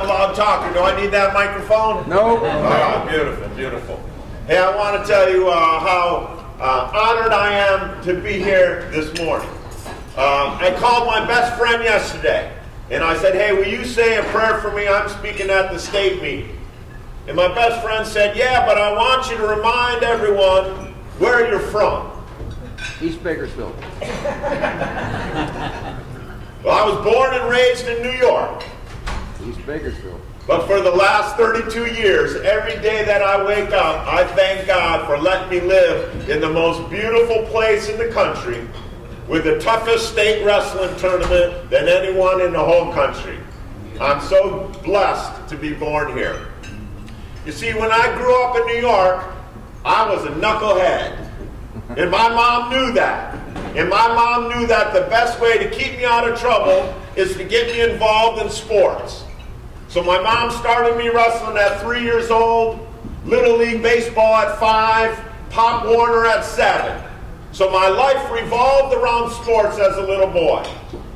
a loud talker. Do I need that microphone? No. Oh, beautiful, beautiful. Hey, I want to tell you how honored I am to be here this morning. I called my best friend yesterday, and I said, hey, will you say a prayer for me? I'm speaking at the state meeting. And my best friend said, yeah, but I want you to remind everyone where you're from. East Bakersfield. Well, I was born and raised in New York. East Bakersfield. But for the last 32 years, every day that I wake up, I thank God for letting me live in the most beautiful place in the country with the toughest state wrestling tournament than anyone in the whole country. I'm so blessed to be born here. You see, when I grew up in New York, I was a knucklehead. And my mom knew that. And my mom knew that the best way to keep me out of trouble is to get me involved in sports. So my mom started me wrestling at 3 years old, Little League Baseball at 5, Pop Warner at 7. So my life revolved around sports as a little boy.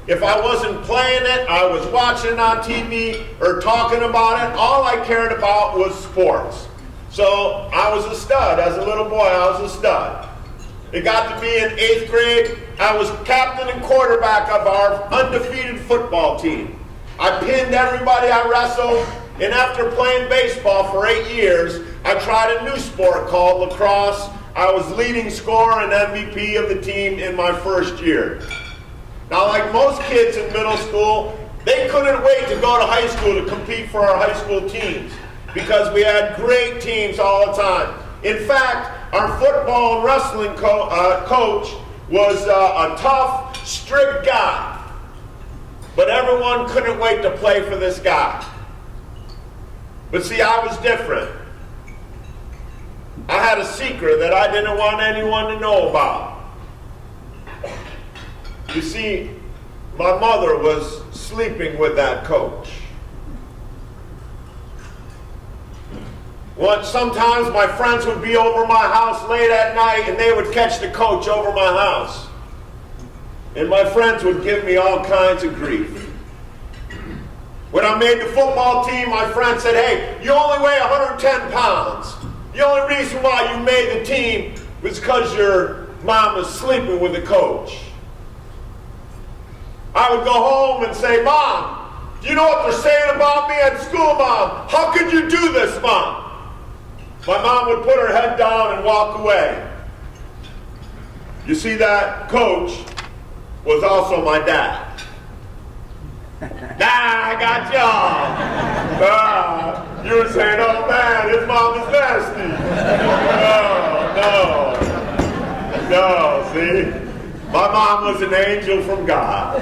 If I wasn't playing it, I was watching it on TV or talking about it. All I cared about was sports. So I was a stud. As a little boy, I was a stud. It got to be in 8th grade. I was captain and quarterback of our undefeated football team. I pinned everybody I wrestled, and after playing baseball for 8 years, I tried a new sport called lacrosse. I was leading scorer and MVP of the team in my first year. Now, like most kids in middle school, they couldn't wait to go to high school to compete for our high school teams because we had great teams all the time. In fact, our football and wrestling coach was a tough, strict guy. But everyone couldn't wait to play for this guy. But see, I was different. I had a secret that I didn't want anyone to know about. You see, my mother was sleeping with that coach. Sometimes my friends would be over my house late at night and they would catch the coach over my house. And my friends would give me all kinds of grief. When I made the football team, my friend said, hey, you only weigh 110 pounds. The only reason why you made the team was because your mom was sleeping with the coach. I would go home and say, Mom, do you know what they're saying about me at school, Mom? How could you do this, Mom? My mom would put her head down and walk away. You see, that coach was also my dad. I got y'all. You were saying, oh man, his mom is nasty. No, see? My mom was an angel from God.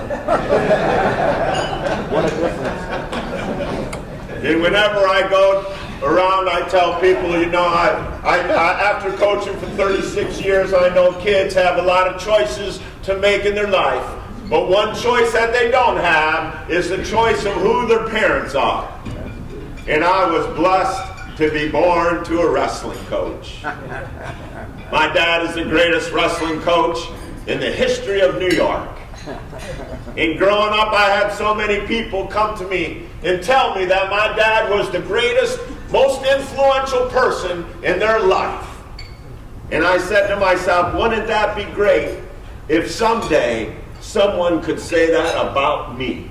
What a difference. And whenever I go around, I tell people, you know, I after coaching for 36 years, I know kids have a lot of choices to make in their life. But one choice that they don't have is the choice of who their parents are. And I was blessed to be born to a wrestling coach. My dad is the greatest wrestling coach in the history of New York. And growing up, I had so many people come to me and tell me that my dad was the greatest, most influential person in their life. And I said to myself, wouldn't that be great if someday someone could say that about me?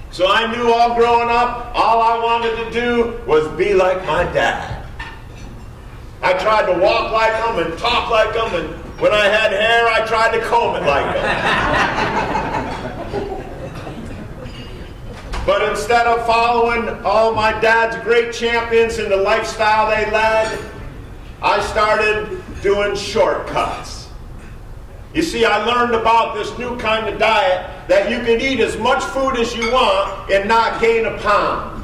So I knew all growing up, all I wanted to do was be like my dad. I tried to walk like him and talk like him, and when I had hair, I tried to comb it like him. But instead of following all my dad's great champions and the lifestyle they led, I started doing shortcuts. You see, I learned about this new kind of diet that you can eat as much food as you want and not gain a pound.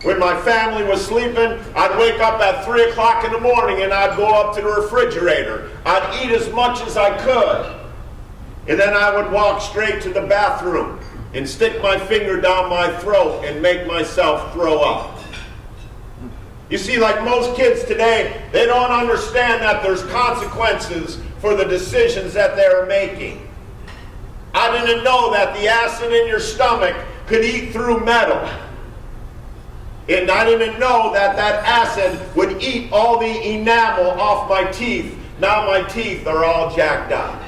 When my family was sleeping, I'd wake up at 3 o'clock in the morning and I'd go up to the refrigerator. I'd eat as much as I could. And then I would walk straight to the bathroom and stick my finger down my throat and make myself throw up. You see, like most kids today, they don't understand that there's consequences for the decisions that they're making. I didn't know that the acid in your stomach could eat through metal. And I didn't know that that acid would eat all the enamel off my teeth. Now my teeth are all jacked up.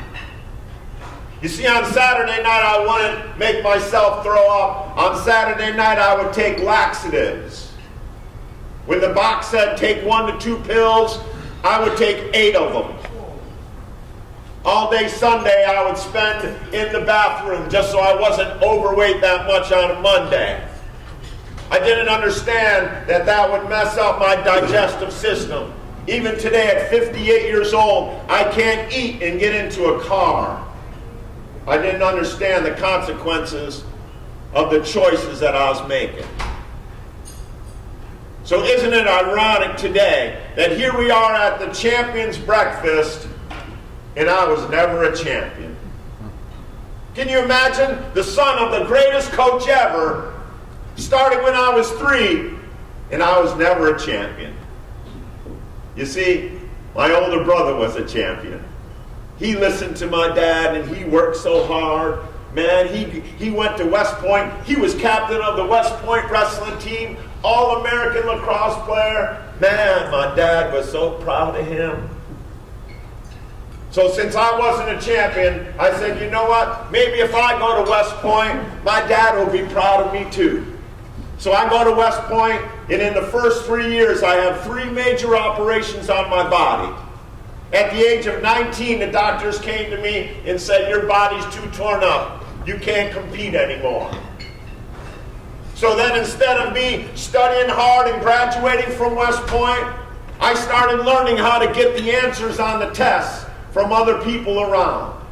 You see, on Saturday night I wouldn't make myself throw up. On Saturday night I would take laxatives. When the box said take 1 to 2 pills, I would take 8 of them. All day Sunday I would spend in the bathroom just so I wasn't overweight that much on a Monday. I didn't understand that that would mess up my digestive system. Even today at 58 years old, I can't eat and get into a car. I didn't understand the consequences of the choices that I was making. So isn't it ironic today that here we are at the champion's breakfast and I was never a champion? Can you imagine? The son of the greatest coach ever started when I was 3 and I was never a champion. You see, my older brother was a champion. He listened to my dad and he worked so hard. Man, he went to West Point. He was captain of the West Point wrestling team, All-American lacrosse player. Man, my dad was so proud of him. So since I wasn't a champion, I said, you know what? Maybe if I go to West Point, my dad will be proud of me too. So I go to West Point, and in the first 3 years, I have 3 major operations on my body. At the age of 19, the doctors came to me and said, your body's too torn up. You can't compete anymore. So then instead of me studying hard and graduating from West Point, I started learning how to get the answers on the tests from other people around.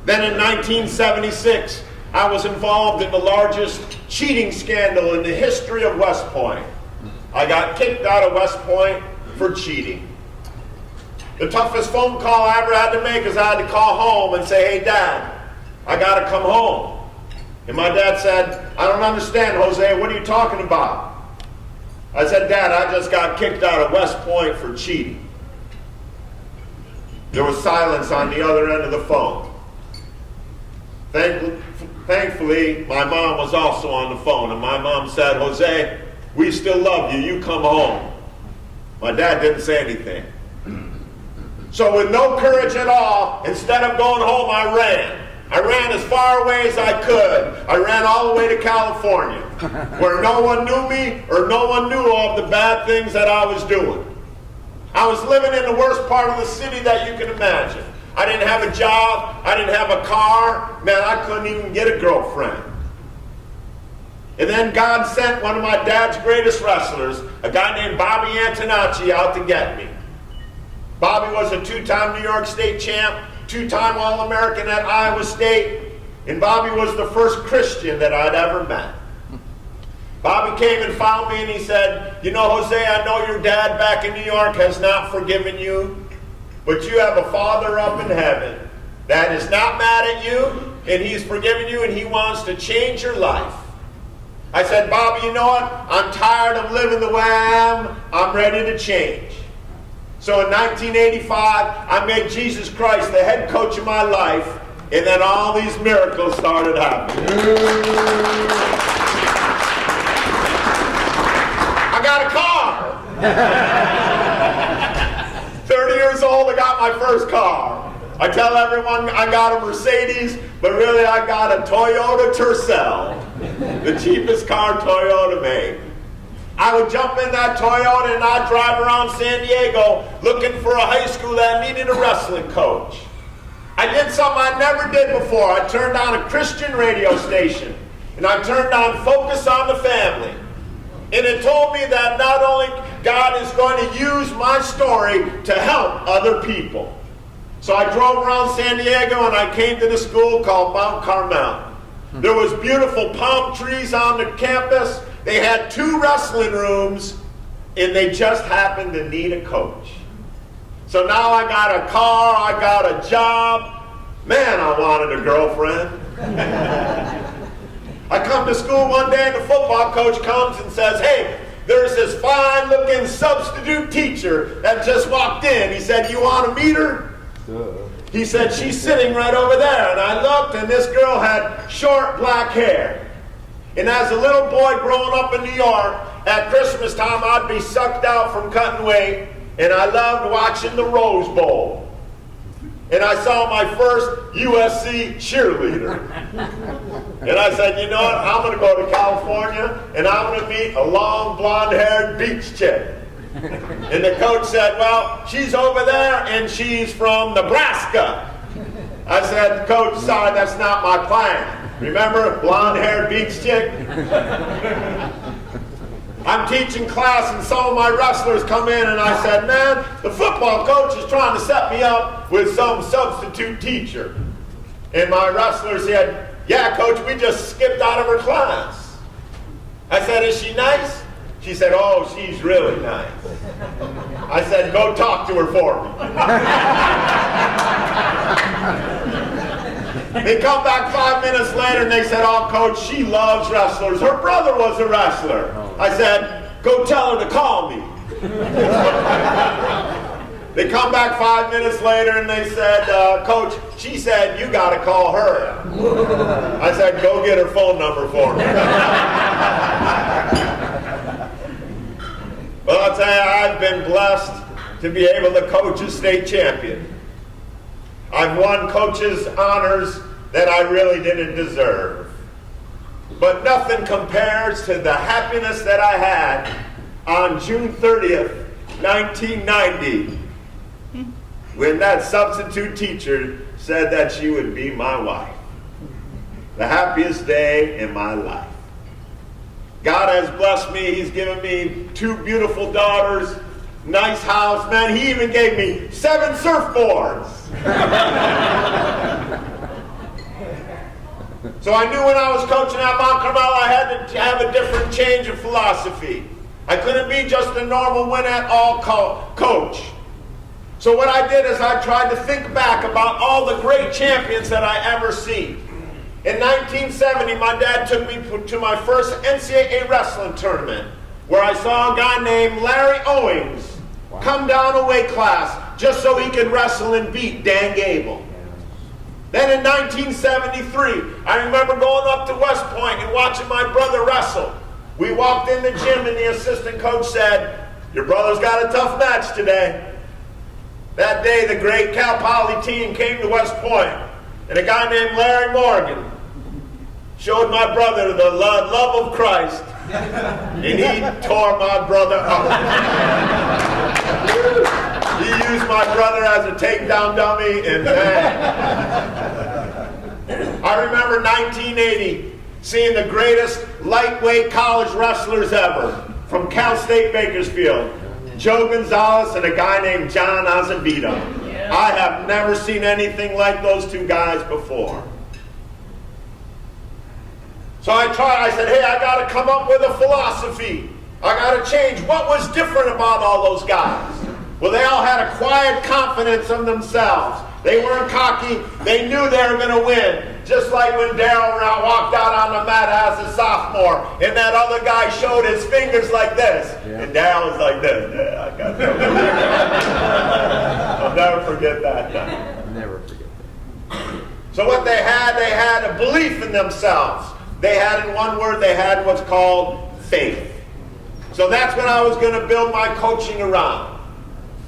Then in 1976, I was involved in the largest cheating scandal in the history of West Point. I got kicked out of West Point for cheating. The toughest phone call I ever had to make is I had to call home and say, hey Dad, I gotta come home. And my dad said, I don't understand, Jose, what are you talking about? I said, Dad, I just got kicked out of West Point for cheating. There was silence on the other end of the phone. Thankfully, my mom was also on the phone, and my mom said, Jose, we still love you, you come home. My dad didn't say anything. So with no courage at all, instead of going home, I ran. I ran as far away as I could. I ran all the way to California, where no one knew me or no one knew of the bad things that I was doing. I was living in the worst part of the city that you can imagine. I didn't have a job. I didn't have a car. Man, I couldn't even get a girlfriend. And then God sent one of my dad's greatest wrestlers, a guy named Bobby Antonacci, out to get me. Bobby was a 2-time New York State champ, 2-time All-American at Iowa State, and Bobby was the first Christian that I'd ever met. Bobby came and found me and he said, you know, Jose, I know your dad back in New York has not forgiven you, but you have a Father up in heaven that is not mad at you, and he's forgiven you and he wants to change your life. I said, Bobby, you know what? I'm tired of living the way I am. I'm ready to change. So in 1985, I made Jesus Christ the head coach of my life, and then all these miracles started happening. I got a car. 30 years old, I got my first car. I tell everyone I got a Mercedes, but really I got a Toyota Tercel, the cheapest car Toyota made. I would jump in that Toyota and I'd drive around San Diego looking for a high school that needed a wrestling coach. I did something I never did before. I turned on a Christian radio station and I turned on Focus on the Family. And it told me that not only God is going to use my story to help other people. So I drove around San Diego and I came to the school called Mount Carmel. There was beautiful palm trees on the campus. They had 2 wrestling rooms, and they just happened to need a coach. So now I got a car, I got a job. Man, I wanted a girlfriend. I come to school one day, and the football coach comes and says, hey, there's this fine-looking substitute teacher that just walked in. He said, you want to meet her? He said, she's sitting right over there. And I looked, and this girl had short black hair. And as a little boy growing up in New York, at Christmas time, I'd be sucked out from cutting weight, and I loved watching the Rose Bowl. And I saw my first USC cheerleader. And I said, you know what, I'm going to go to California, and I'm going to meet a long, blonde-haired beach chick. And the coach said, well, she's over there, and she's from Nebraska. I said, Coach, sorry, that's not my plan. Remember, blonde-haired beach chick? I'm teaching class, and some of my wrestlers come in, and I said, man, the football coach is trying to set me up with some substitute teacher. And my wrestler said, yeah, coach, we just skipped out of her class. I said, is she nice? She said, oh, she's really nice. I said, go talk to her for me. They come back 5 minutes later and they said, oh, coach, she loves wrestlers. Her brother was a wrestler. I said, go tell her to call me. They come back 5 minutes later and they said, coach, she said, you got to call her. I said, go get her phone number for me. Well, I'll tell you, I've been blessed to be able to coach a state champion. I've won coaches' honors that I really didn't deserve. But nothing compares to the happiness that I had on June 30th, 1990, when that substitute teacher said that she would be my wife. The happiest day in my life. God has blessed me. He's given me 2 beautiful daughters, nice house. Man, he even gave me 7 surfboards. So I knew when I was coaching at Mount Carmel, I had to have a different change of philosophy. I couldn't be just a normal win-at-all coach. So what I did is I tried to think back about all the great champions that I ever seen. In 1970, my dad took me to my first FCA Wrestling tournament, where I saw a guy named Larry Owings come down a weight class just so he could wrestle and beat Dan Gable. Then in 1973, I remember going up to West Point and watching my brother wrestle. We walked in the gym and the assistant coach said, your brother's got a tough match today. That day, the great Cal Poly team came to West Point, and a guy named Larry Morgan showed my brother the love of Christ, and he tore my brother up. He used my brother as a takedown dummy, and man. I remember 1980 seeing the greatest lightweight college wrestlers ever from Cal State Bakersfield, Joe Gonzalez and a guy named John Azevedo. I have never seen anything like those 2 guys before. So I said, hey, I got to come up with a philosophy. I got to change. What was different about all those guys? Well, they all had a quiet confidence in themselves. They weren't cocky. They knew they were going to win. Just like when Darryl walked out on the mat as a sophomore, and that other guy showed his fingers like this, and Darryl was like this. Yeah, I got that. I'll never forget that time. Never forget that. So what they had a belief in themselves. They had, in one word, they had what's called faith. So that's what I was going to build my coaching around.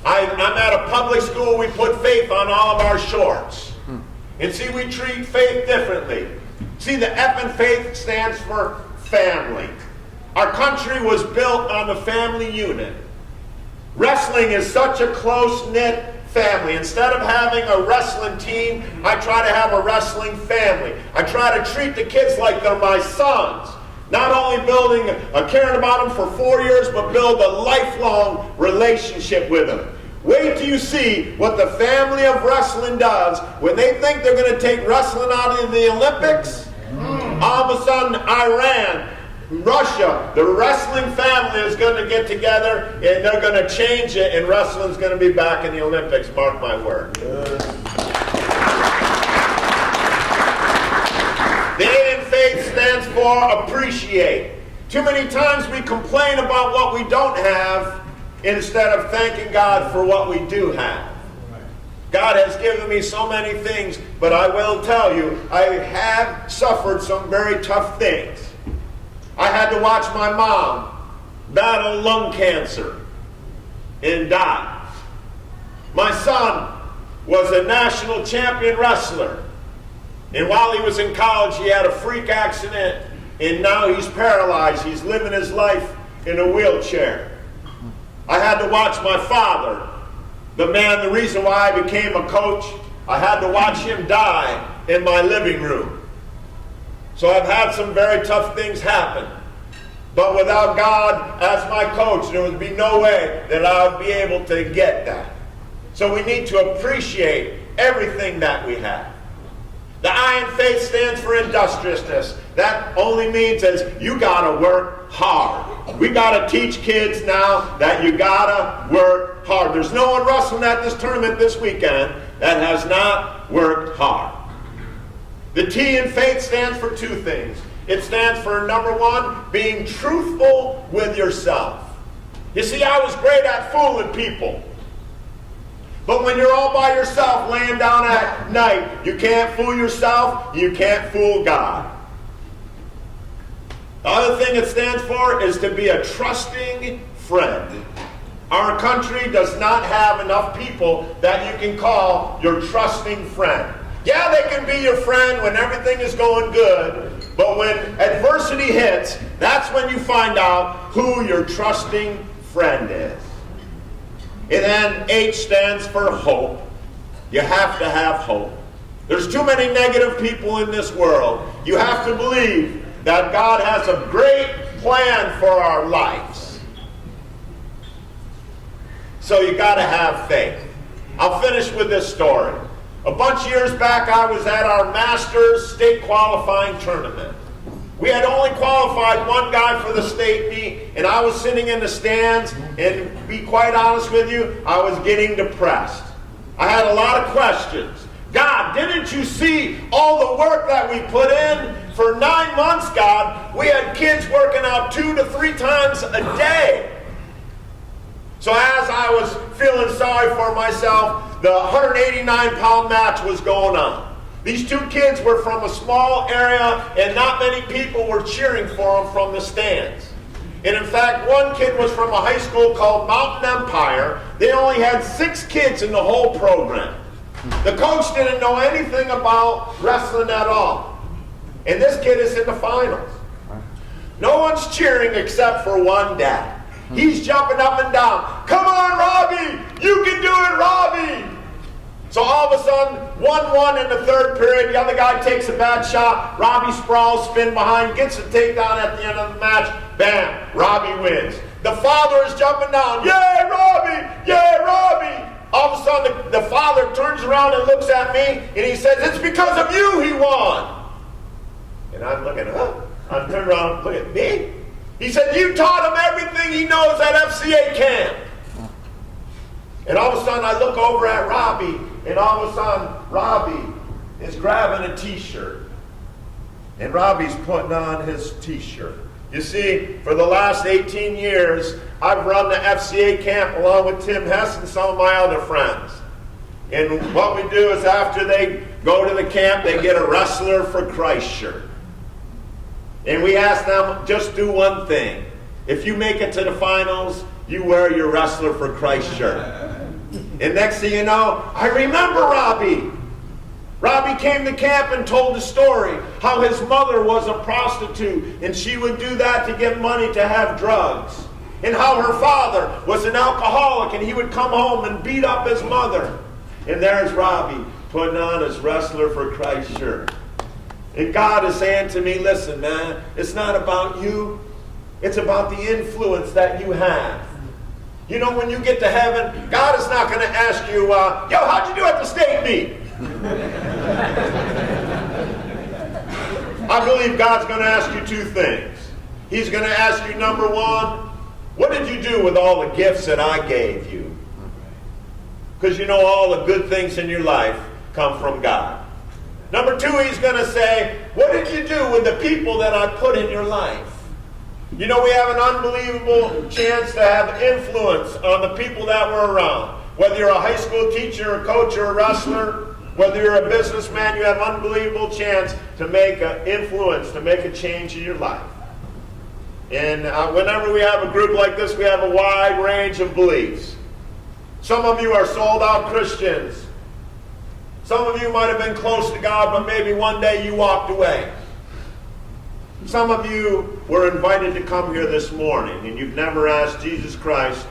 I'm at a public school. We put faith on all of our shorts. And see, we treat faith differently. See, the F in faith stands for family. Our country was built on the family unit. Wrestling is such a close-knit family. Instead of having a wrestling team, I try to have a wrestling family. I try to treat the kids like they're my sons. Not only caring about them for 4 years, but build a lifelong relationship with them. Wait till you see what the family of wrestling does when they think they're going to take wrestling out of the Olympics. All of a sudden, Iran, Russia, the wrestling family is going to get together and they're going to change it, and wrestling's going to be back in the Olympics. Mark my word. The A in faith stands for appreciate. Too many times we complain about what we don't have instead of thanking God for what we do have. God has given me so many things, but I will tell you, I have suffered some very tough things. I had to watch my mom battle lung cancer and die. My son was a national champion wrestler. And while he was in college, he had a freak accident, and now he's paralyzed. He's living his life in a wheelchair. I had to watch my father, the man, the reason why I became a coach. I had to watch him die in my living room. So I've had some very tough things happen. But without God as my coach, there would be no way that I would be able to get that. So we need to appreciate everything that we have. The I in faith stands for industriousness. That only means is you gotta work hard. We gotta teach kids now that you gotta work hard. There's no one wrestling at this tournament this weekend that has not worked hard. The T in faith stands for two things. It stands for, number one, being truthful with yourself. You see, I was great at fooling people. But when you're all by yourself laying down at night, you can't fool yourself, you can't fool God. The other thing it stands for is to be a trusting friend. Our country does not have enough people that you can call your trusting friend. Yeah, they can be your friend when everything is going good, but when adversity hits, that's when you find out who your trusting friend is. And then H stands for hope. You have to have hope. There's too many negative people in this world. You have to believe that God has a great plan for our lives. So you got to have faith. I'll finish with this story. A bunch of years back, I was at our Masters state qualifying tournament. We had only qualified one guy for the state meet, and I was sitting in the stands, and to be quite honest with you, I was getting depressed. I had a lot of questions. God, didn't you see all the work that we put in? For 9 months, God, we had kids working out 2 to 3 times a day. So as I was feeling sorry for myself, the 189-pound match was going on. These 2 kids were from a small area, and not many people were cheering for them from the stands. And in fact, one kid was from a high school called Mountain Empire. They only had 6 kids in the whole program. The coach didn't know anything about wrestling at all. And this kid is in the finals. No one's cheering except for one dad. He's jumping up and down. Come on, Robbie! You can do it, Robbie! So all of a sudden, 1-1 in the 3rd period. The other guy takes a bad shot. Robbie sprawls, spin behind, gets a takedown at the end of the match. Bam! Robbie wins. The father is jumping down. Yay, Robbie! Yay, Robbie! All of a sudden, the father turns around and looks at me, and he says, it's because of you he won. And I'm looking, I'm turned around, look at me. He said, you taught him everything he knows at FCA camp. And all of a sudden, I look over at Robbie, and all of a sudden, Robbie is grabbing a t-shirt. And Robbie's putting on his t-shirt. You see, for the last 18 years, I've run the FCA camp along with Tim Hess and some of my other friends. And what we do is after they go to the camp, they get a Wrestler for Christ shirt. And we ask them, just do one thing. If you make it to the finals, you wear your Wrestler for Christ shirt. And next thing you know, I remember Robbie. Robbie came to camp and told the story how his mother was a prostitute and she would do that to get money to have drugs. And how her father was an alcoholic and he would come home and beat up his mother. And there's Robbie putting on his Wrestler for Christ shirt. And God is saying to me, listen, man, it's not about you. It's about the influence that you have. You know, when you get to heaven, God is not going to ask you, yo, how'd you do at the state meet? I believe God's going to ask you 2 things. He's going to ask you, number 1, what did you do with all the gifts that I gave you? Because you know all the good things in your life come from God. Number 2, he's going to say, what did you do with the people that I put in your life? You know, we have an unbelievable chance to have influence on the people that we're around. Whether you're a high school teacher, a coach, or a wrestler, whether you're a businessman, you have an unbelievable chance to make an influence, to make a change in your life. And whenever we have a group like this, we have a wide range of beliefs. Some of you are sold-out Christians. Some of you might have been close to God, but maybe one day you walked away. Some of you were invited to come here this morning, and you've never asked Jesus Christ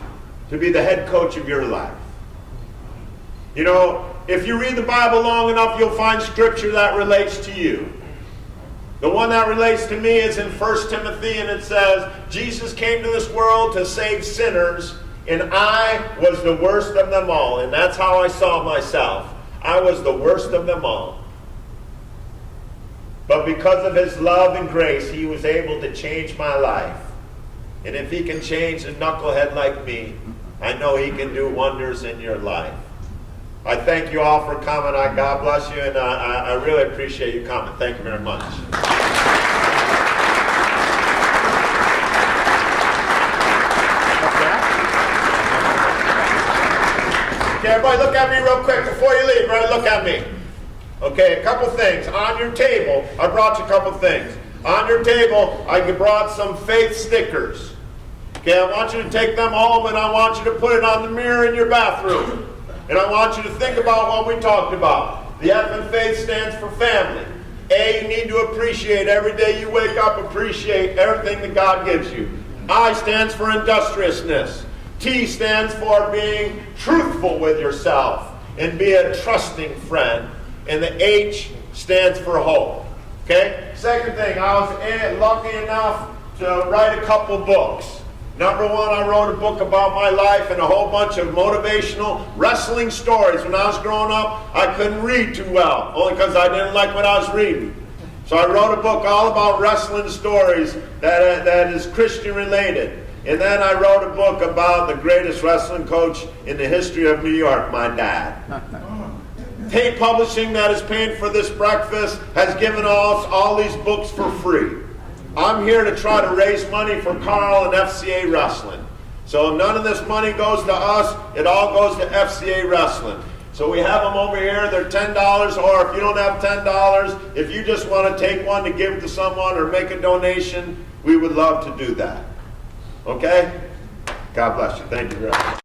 to be the head coach of your life. You know, if you read the Bible long enough, you'll find scripture that relates to you. The one that relates to me is in 1 Timothy, and it says, Jesus came to this world to save sinners, and I was the worst of them all. And that's how I saw myself. I was the worst of them all. But because of his love and grace, he was able to change my life. And if he can change a knucklehead like me, I know he can do wonders in your life. I thank you all for coming. God bless you, and I really appreciate you coming. Thank you very much. Okay, everybody look at me real quick before you leave. Everybody look at me. Okay, a couple things. On your table, I brought you a couple things. On your table, I brought some faith stickers. Okay, I want you to take them home, and I want you to put it on the mirror in your bathroom. And I want you to think about what we talked about. The F in faith stands for family. A, you need to appreciate every day you wake up, appreciate everything that God gives you. I stands for industriousness. T stands for being truthful with yourself and be a trusting friend. And the H stands for hope. Okay? Second thing, I was lucky enough to write a couple books. Number one, I wrote a book about my life and a whole bunch of motivational wrestling stories. When I was growing up, I couldn't read too well, only because I didn't like what I was reading. So I wrote a book all about wrestling stories that is Christian related. And then I wrote a book about the greatest wrestling coach in the history of New York, my dad. Tate Publishing, that is paying for this breakfast, has given us all these books for free. I'm here to try to raise money for Carl and FCA Wrestling. So none of this money goes to us, it all goes to FCA Wrestling. So we have them over here, they're $10, or if you don't have $10, if you just want to take one to give to someone or make a donation, we would love to do that. Okay? God bless you. Thank you very much.